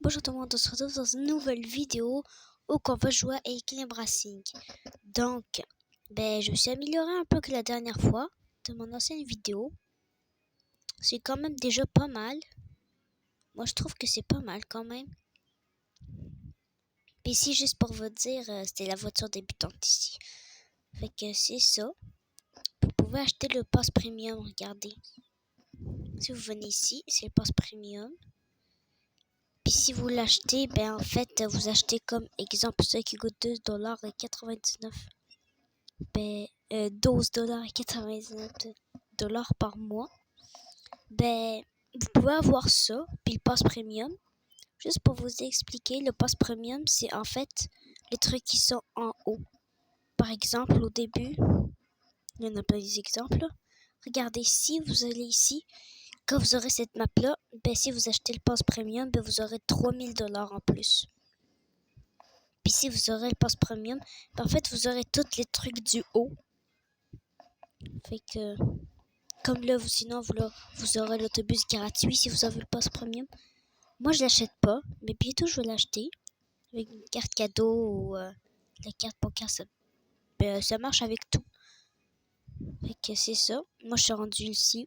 bonjour tout le monde, on se retrouve dans une nouvelle vidéo où on va jouer à Equilibre Racing. Donc, je me suis amélioré un peu que la dernière fois de mon ancienne vidéo. C'est quand même déjà pas mal. Moi, je trouve que c'est pas mal quand même. Puis ici, juste pour vous dire, c'était la voiture débutante ici. Fait que c'est ça. Vous pouvez acheter le pass premium, regardez. Si vous venez ici, c'est le pass premium. Puis si vous l'achetez, en fait, vous achetez comme exemple ça qui coûte $2,99. $12,99 par mois. Vous pouvez avoir ça, puis le pass premium. Juste pour vous expliquer, le pass premium, c'est en fait les trucs qui sont en haut. Par exemple, au début, il y en a pas des exemples. Regardez, si vous allez ici, quand vous aurez cette map-là, si vous achetez le pass premium, vous aurez $3,000 en plus. Puis si vous aurez le pass premium, en fait, vous aurez tous les trucs du haut. Fait que, comme là, sinon, vous aurez l'autobus gratuit si vous avez le pass premium. Moi, je l'achète pas, mais bientôt, je vais l'acheter. Avec une carte cadeau ou la carte bancaire, ça marche avec tout. Fait que c'est ça. Moi, je suis rendu ici.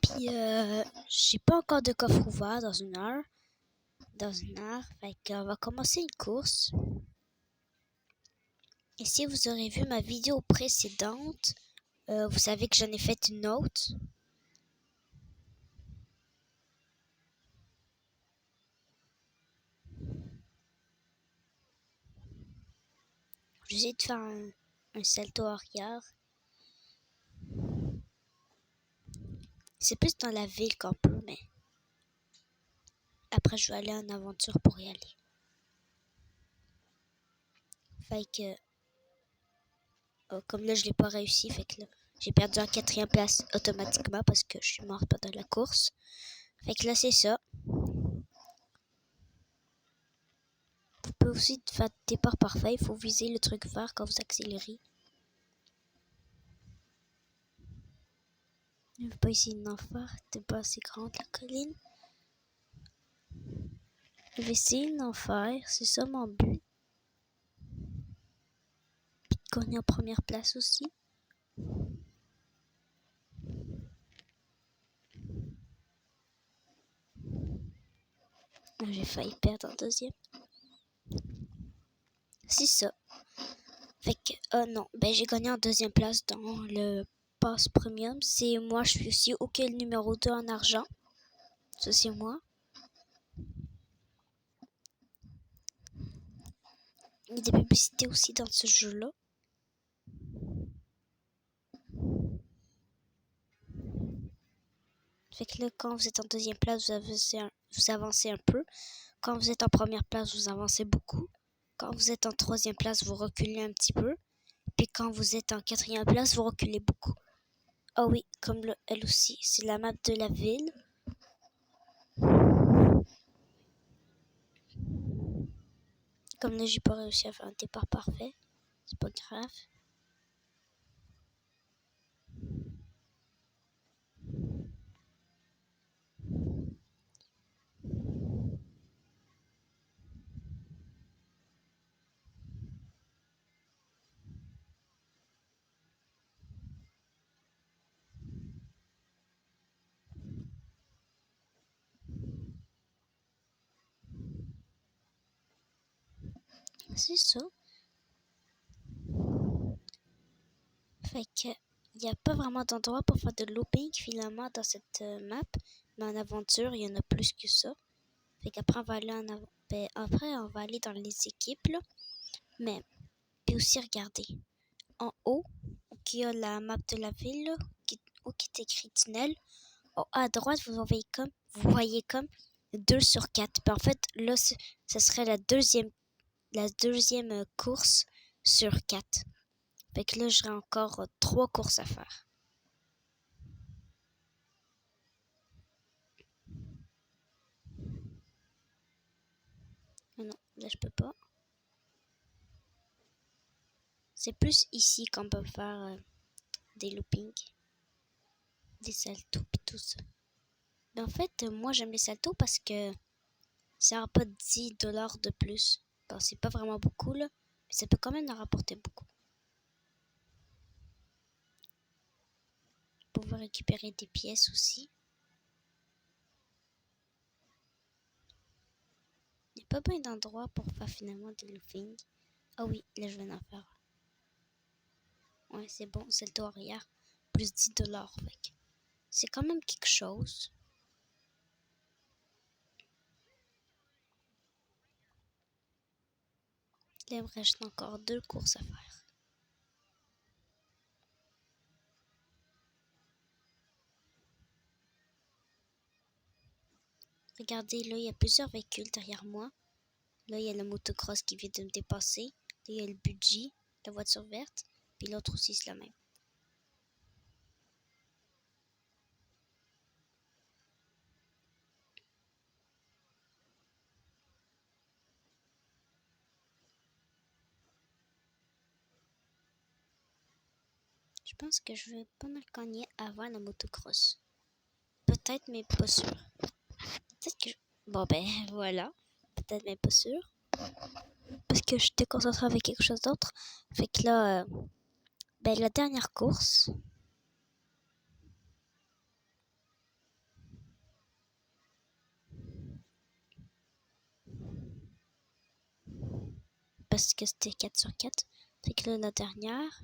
Puis, j'ai pas encore de coffre ouvert dans une heure. Fait qu'on va commencer une course. Et si vous aurez vu ma vidéo précédente, vous savez que j'en ai fait une autre. J'essaie de faire un salto arrière. C'est plus dans la ville qu'on peut, mais après je vais aller en aventure pour y aller. Fait que comme là je l'ai pas réussi, fait que là j'ai perdu en 4e place automatiquement parce que je suis morte pendant la course. Fait que là c'est ça. Vous pouvez aussi faire des départ parfait, il faut viser le truc vert quand vous accélérez. Je ne vais pas essayer d'en faire, c'est pas assez grande la colline. Je vais essayer d'en faire, c'est ça mon but. Puis de gagner en première place aussi. J'ai failli perdre en 2e. C'est ça. Fait que, non, j'ai gagné en 2e place dans le pass premium. C'est moi, je suis aussi le numéro 2 en argent. Ça, c'est moi. Il y a des publicités aussi dans ce jeu-là. Fait que là, quand vous êtes en 2e place, vous avancez un peu. Quand vous êtes en première place, vous avancez beaucoup. Quand vous êtes en 3e place, vous reculez un petit peu. Puis quand vous êtes en 4e place, vous reculez beaucoup. Ah oui, comme elle aussi, c'est la map de la ville. Comme là, j'ai pas réussi à faire un départ parfait. C'est pas grave. C'est ça. Fait que il n'y a pas vraiment d'endroit pour faire de looping finalement dans cette map. Mais en aventure, il y en a plus que ça. Fait qu'après, on va aller après, on va aller dans les équipes, là. Mais, puis aussi, regardez. En haut, où il y a la map de la ville, là, où qui est écrit tunnel, à droite, vous voyez comme 2 sur 4. Puis en fait, là, ça serait la deuxième course sur 4. Fait que là, j'aurai encore 3 courses à faire. Non, là, je peux pas. C'est plus ici qu'on peut faire des loopings. des saltos pis tout ça. Mais en fait, moi j'aime les saltos parce que ça rapporte 10 $ de plus. Bon, c'est pas vraiment beaucoup là, mais ça peut quand même en rapporter beaucoup. Pouvoir récupérer des pièces aussi. Il n'y a pas bien d'endroit pour faire finalement des loopings. Ah oui, là je viens d'en faire. Ouais, c'est bon, c'est le taux arrière. Plus 10 $. Fait. C'est quand même quelque chose. Là, il me reste encore 2 courses à faire. Regardez, là, il y a plusieurs véhicules derrière moi. Là, il y a le motocross qui vient de me dépasser. Là, il y a le budget, la voiture verte. Puis l'autre aussi, c'est la même. Je pense que je vais pas mal gagner avant la motocross. Peut-être, mais pas sûr. Peut-être que bon, ben, voilà. Peut-être, mais pas sûr. Parce que j'étais concentrée avec quelque chose d'autre. Fait que là, ben, la dernière course. Parce que c'était 4 sur 4. Fait que là, la dernière.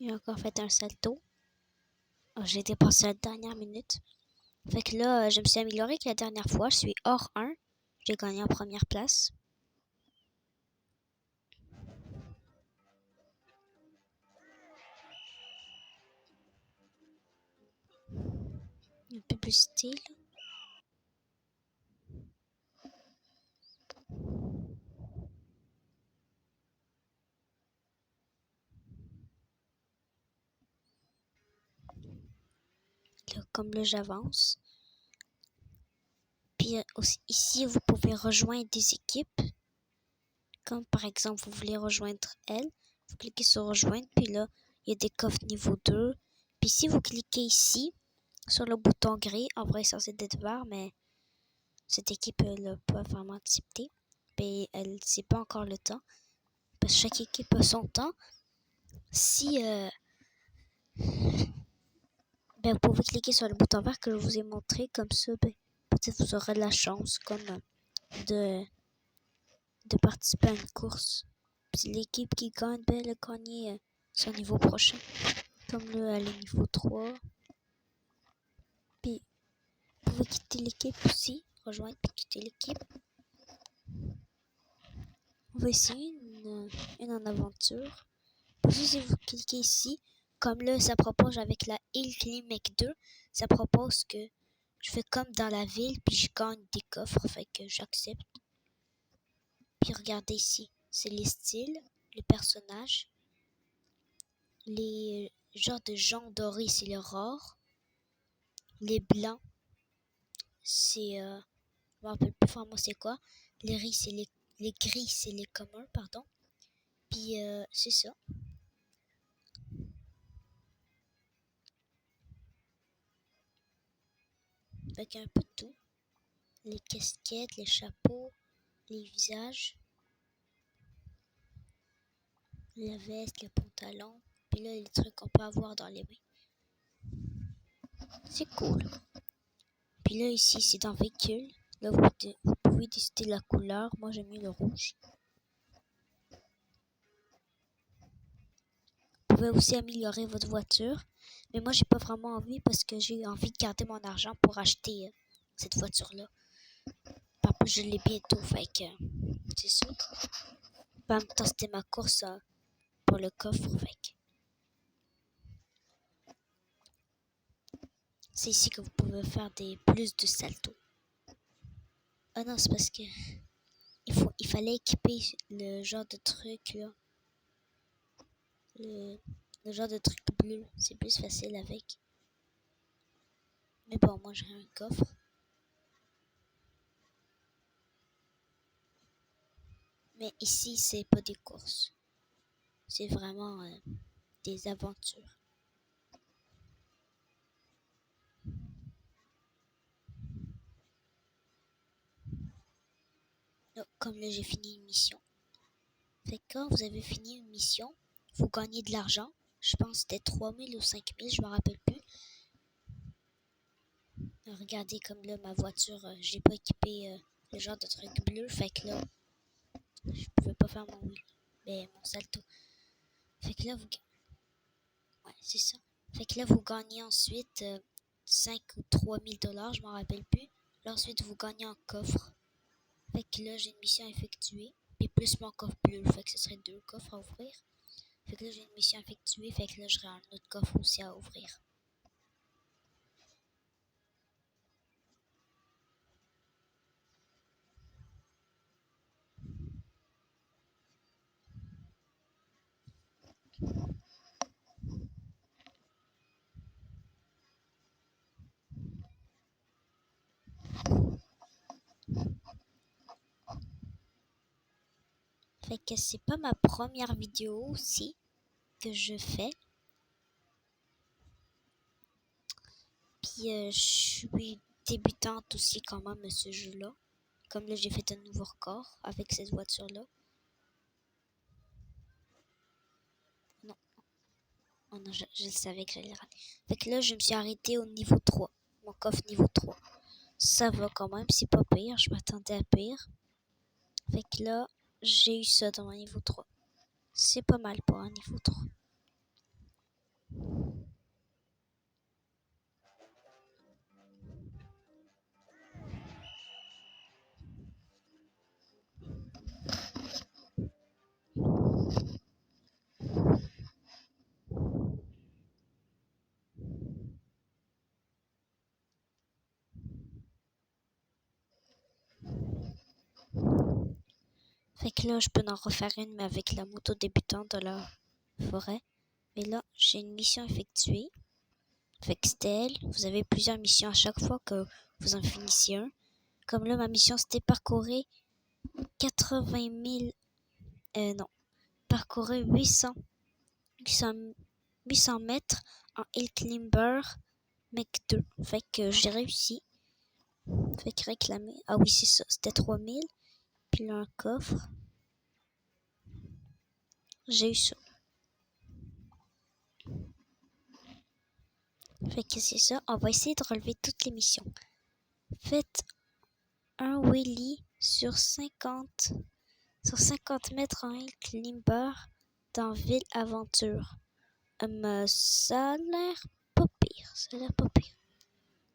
J'ai encore fait un salto. Oh, j'ai dépassé la dernière minute. Fait que là, je me suis améliorée que la dernière fois. Je suis hors 1. J'ai gagné en première place. Une publicité, là. Là, comme là, j'avance. Puis aussi, ici, vous pouvez rejoindre des équipes. Comme par exemple, vous voulez rejoindre elle. Vous cliquez sur rejoindre. Puis là, il y a des coffres niveau 2. Puis si vous cliquez ici, sur le bouton gris, en vrai, c'est censé être vert, mais cette équipe l'a pas vraiment accepté. Mais elle, c'est pas encore le temps. Parce que chaque équipe a son temps. Si ben, vous pouvez cliquer sur le bouton vert que je vous ai montré, comme ça, ben, peut-être vous aurez de la chance comme de, de participer à une course. Puis l'équipe qui gagne, ben, elle a gagné son niveau prochain. Comme là, elle est niveau 3. Puis vous pouvez quitter l'équipe aussi, rejoindre puis quitter l'équipe. On va essayer une en aventure. Puis si vous cliquez ici, comme là, ça propose avec la Hill Climec 2, ça propose que je fais comme dans la ville, puis je gagne des coffres, fait que j'accepte. Puis regardez ici, c'est les styles, les personnages, les genres de gens dorés, c'est le rare, les blancs, c'est, je me rappelle plus vraiment c'est quoi, les gris, c'est les communs, pardon. Puis c'est ça. Avec un peu de tout. Les casquettes, les chapeaux, les visages, la veste, le pantalon, puis là les trucs qu'on peut avoir dans les mains. C'est cool. Puis là ici c'est dans véhicule. Là vous pouvez décider la couleur. Moi j'aime mieux le rouge. Vous pouvez aussi améliorer votre voiture. Mais moi j'ai pas vraiment envie parce que j'ai envie de garder mon argent pour acheter cette voiture-là. Par contre je l'ai bientôt, fait que c'est ça. En même temps c'était ma course pour le coffre, fait que c'est ici que vous pouvez faire des plus de saltos. Ah non, c'est parce que il fallait équiper le genre de truc là. Le, le genre de truc bleu. C'est plus facile avec. Mais bon, moi j'ai un coffre. Mais ici, c'est pas des courses. C'est vraiment des aventures. Donc, comme là, j'ai fini une mission. Fait que quand vous avez fini une mission, vous gagnez de l'argent. Je pense que c'était 3000 ou 5000, je me rappelle plus. Regardez comme là, ma voiture, j'ai pas équipé le genre de truc bleu. Fait que là, je pouvais pas faire mon salto. Fait que là, ouais, c'est ça. Fait que là, vous gagnez ensuite 5 ou 3000 $, je m'en rappelle plus. Là, ensuite, vous gagnez un coffre. Fait que là, j'ai une mission à effectuer. Puis plus mon coffre bleu. Fait que ce serait 2 coffres à ouvrir. Fait que là, j'ai une mission à effectuer. Fait que là, j'aurai un autre coffre aussi à ouvrir. Fait que c'est pas ma première vidéo aussi que je fais. Puis je suis débutante aussi quand même à ce jeu-là. Comme là, j'ai fait un nouveau record avec cette voiture-là. Non, oh non, je savais que j'allais rater. Fait que là, je me suis arrêtée au niveau 3. Mon coffre niveau 3. Ça va quand même, c'est pas pire. Je m'attendais à pire. Fait que là, j'ai eu ça dans mon niveau 3. C'est pas mal pour un niveau 3. Fait que là, je peux en refaire une, mais avec la moto débutante de la forêt. Mais là, j'ai une mission effectuée. Fait que c'était elle. Vous avez plusieurs missions à chaque fois que vous en finissez un. Comme là, ma mission, c'était parcourir 80 000... non. Parcourir 800 mètres en Hill Climber Mech 2. Fait que j'ai réussi. Fait que réclamer... Ah oui, c'est ça. C'était 3000. Puis là, un coffre. J'ai eu ça. Fait que c'est ça. On va essayer de relever toutes les missions. Faites un wheelie sur 50 mètres en Hill Climber dans Ville Aventure. Ça a l'air pas pire. Ça a l'air pas pire.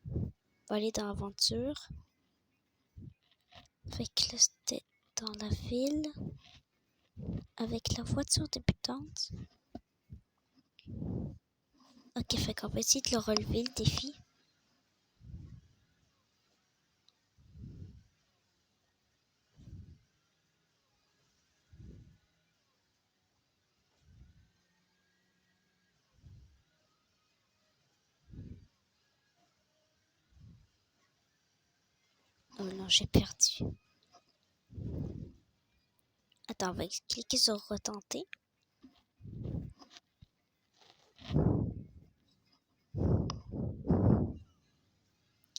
On va aller dans Aventure. Fait que là, c'était dans la ville. Avec la voiture débutante. Ok, fait qu'on va essayer de le relever, le défi. Oh non, j'ai perdu. Attends, on va cliquer sur retenter.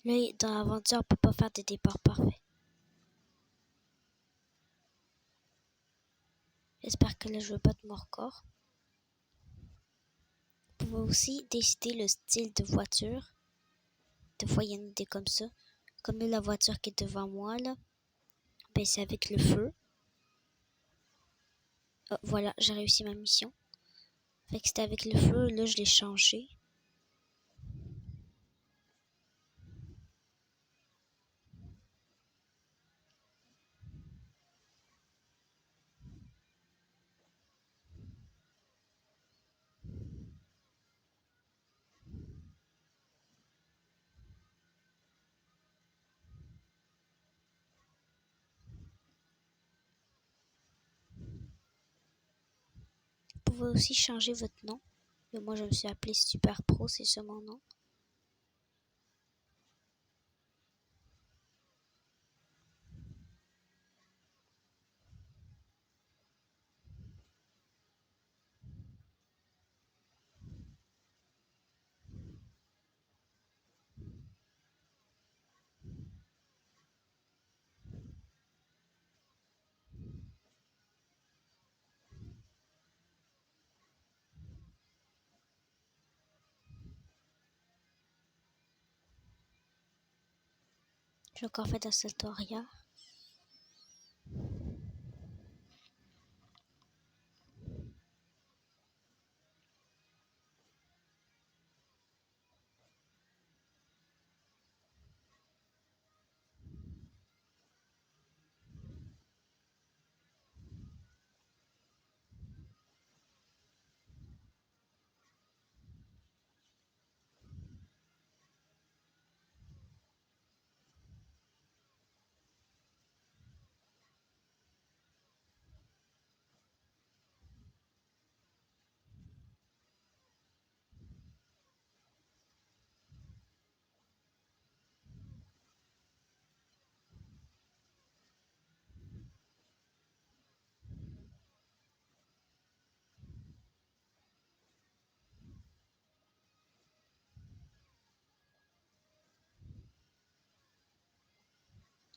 Là, dans l'aventure, on peut pas faire des départs parfaits. J'espère que là, je veux pas de mon record. Vous pouvez aussi décider le style de voiture. Des fois, il y a une idée comme ça. Comme la voiture qui est devant moi, là. Ben, c'est avec le feu. Oh, voilà, j'ai réussi ma mission. Fait que c'était avec le feu, là, je l'ai changé. pouvez aussi changer votre nom. Et moi, je me suis appelé Super Pro, c'est ça mon nom. J'ai encore fait un tutoriel.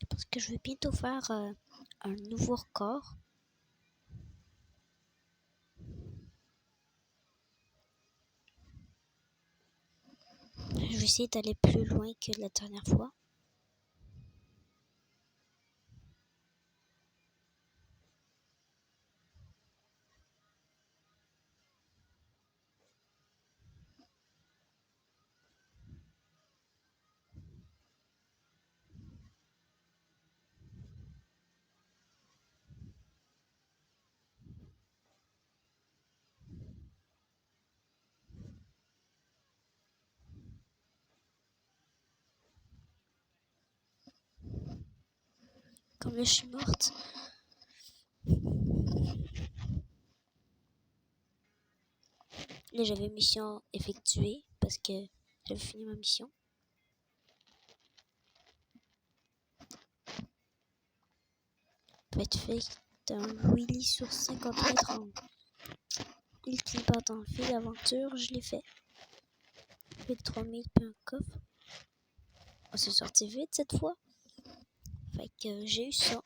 Parce que je vais bientôt faire un nouveau record. Je vais essayer d'aller plus loin que la dernière fois. Comme là, je suis morte. Là, j'avais mission effectuée parce que j'avais fini ma mission. Peut être fait d'un wheelie sur 50 mètres en ultime part dans le fil d'aventure. Je l'ai fait. Avec 3000 puis un coffre. On s'est sorti vite cette fois. Fait que j'ai eu ça.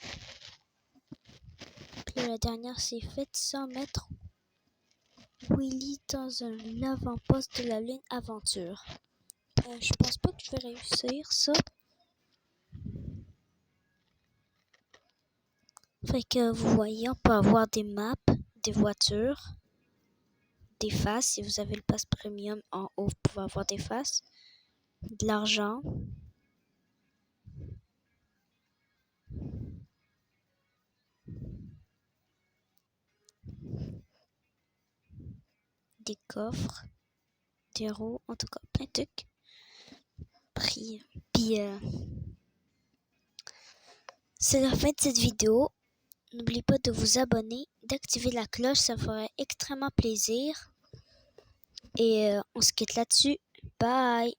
Puis là, la dernière, c'est fait 100 mètres. Wheelie dans un avant-poste de la Lune Aventure. Je pense pas que je vais réussir ça. Fait que vous voyez, on peut avoir des maps, des voitures, des faces. Si vous avez le pass premium en haut, vous pouvez avoir des faces, de l'argent, des coffres, des roues, en tout cas plein de trucs. Puis c'est la fin de cette vidéo. N'oubliez pas de vous abonner, d'activer la cloche, ça ferait extrêmement plaisir. Et on se quitte là-dessus. Bye!